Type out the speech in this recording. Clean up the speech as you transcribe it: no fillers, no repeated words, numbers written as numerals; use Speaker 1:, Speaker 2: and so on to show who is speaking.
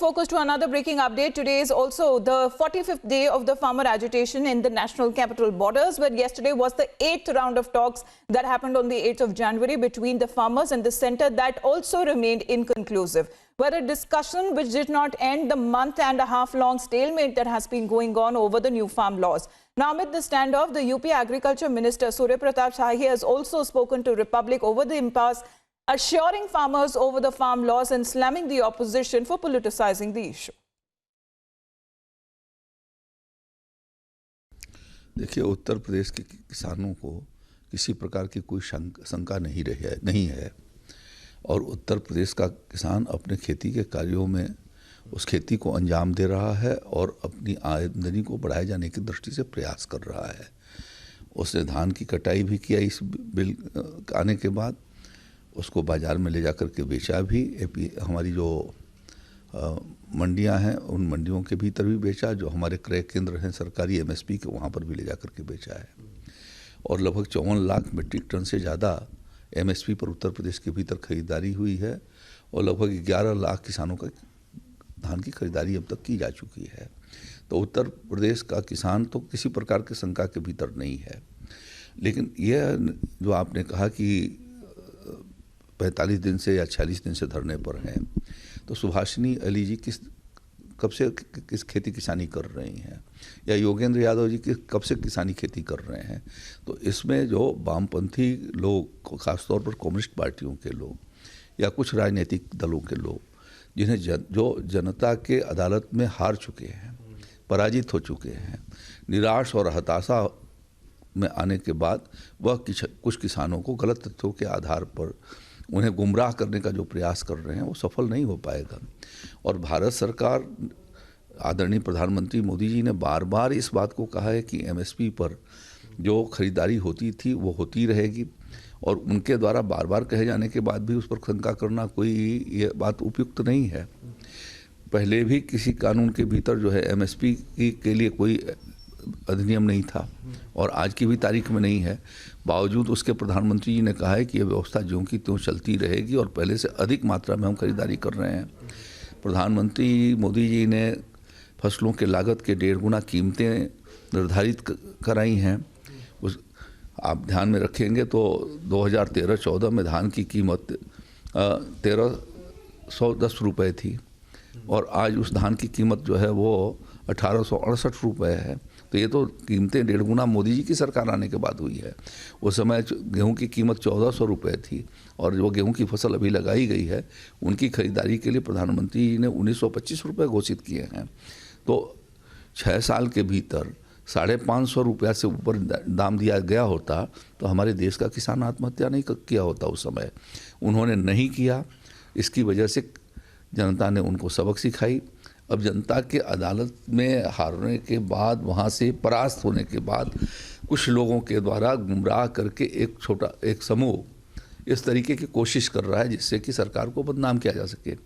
Speaker 1: focus to another breaking update. Today is also the 45th day of the farmer agitation in the national capital borders, where yesterday was the 8th round of talks that happened on the 8th of January between the farmers and the centre that also remained inconclusive. Where a discussion which did not end the month-and-a-half-long stalemate that has been going on over the new farm laws. Now, amid the standoff, the UP Agriculture Minister Surya Pratap Shahi has also spoken to Republic over the impasse, assuring farmers over the farm laws and slamming the opposition for politicizing the issue.
Speaker 2: देखिए, उत्तर प्रदेश के किसानों को किसी प्रकार की कोई शंका नहीं है और उत्तर प्रदेश का किसान अपने खेती के कार्यों में उस खेती को अंजाम दे रहा है और अपनी आमदनी को बढ़ाए जाने की दृष्टि से प्रयास कर रहा है। उसने धान की कटाई भी किया, इस बिल आने के बाद उसको बाज़ार में ले जाकर के बेचा भी। हमारी जो मंडियां हैं उन मंडियों के भीतर भी बेचा, जो हमारे क्रय केंद्र हैं सरकारी MSP के, वहाँ पर भी ले जाकर के बेचा है। और लगभग 54 लाख मीट्रिक टन से ज़्यादा MSP पर उत्तर प्रदेश के भीतर खरीदारी हुई है और लगभग 11 लाख किसानों का धान की खरीदारी अब तक की जा चुकी है। तो उत्तर प्रदेश का किसान तो किसी प्रकार की शंका के भीतर नहीं है। लेकिन यह जो आपने कहा कि 45 दिन से या 46 दिन से धरने पर हैं, तो सुभाषिनी अली जी कब से किस खेती किसानी कर रही हैं, या योगेंद्र यादव जी कब से किसानी खेती कर रहे हैं। तो इसमें जो वामपंथी लोग, खासतौर पर कम्युनिस्ट पार्टियों के लोग या कुछ राजनीतिक दलों के लोग, जिन्हें जो जनता के अदालत में हार चुके हैं, पराजित हो चुके हैं, निराश और हताशा में आने के बाद वह कुछ किसानों को गलत तथ्यों के आधार पर उन्हें गुमराह करने का जो प्रयास कर रहे हैं, वो सफल नहीं हो पाएगा। और भारत सरकार, आदरणीय प्रधानमंत्री मोदी जी ने बार बार इस बात को कहा है कि MSP पर जो खरीदारी होती थी वो होती रहेगी, और उनके द्वारा बार बार कहे जाने के बाद भी उस पर शंका करना कोई ये बात उपयुक्त नहीं है। पहले भी किसी कानून के भीतर जो है MSP के लिए कोई अधिनियम नहीं था और आज की भी तारीख में नहीं है। बावजूद उसके प्रधानमंत्री जी ने कहा है कि यह व्यवस्था ज्यों की त्यों चलती रहेगी और पहले से अधिक मात्रा में हम खरीदारी कर रहे हैं। प्रधानमंत्री मोदी जी ने फसलों के लागत के 1.5 गुना कीमतें निर्धारित कराई हैं। उस आप ध्यान में रखेंगे तो 2013-14 में धान की कीमत 1310 रुपये थी और आज उस धान की कीमत जो है वो 1868 रुपये है। तो ये तो कीमतें 1.5 गुना मोदी जी की सरकार आने के बाद हुई है। उस समय गेहूं की कीमत 1400 रुपये थी और जो गेहूं की फसल अभी लगाई गई है उनकी खरीदारी के लिए प्रधानमंत्री जी ने 1925 रुपये घोषित किए हैं। तो 6 साल के भीतर 550 रुपया से ऊपर दाम दिया गया होता तो हमारे देश का किसान आत्महत्या नहीं किया होता उस समय। उन्होंने नहीं किया, इसकी वजह से जनता ने उनको सबक सिखाई। अब जनता के अदालत में हारने के बाद, वहाँ से परास्त होने के बाद, कुछ लोगों के द्वारा गुमराह करके एक समूह इस तरीके की कोशिश कर रहा है जिससे कि सरकार को बदनाम किया जा सके।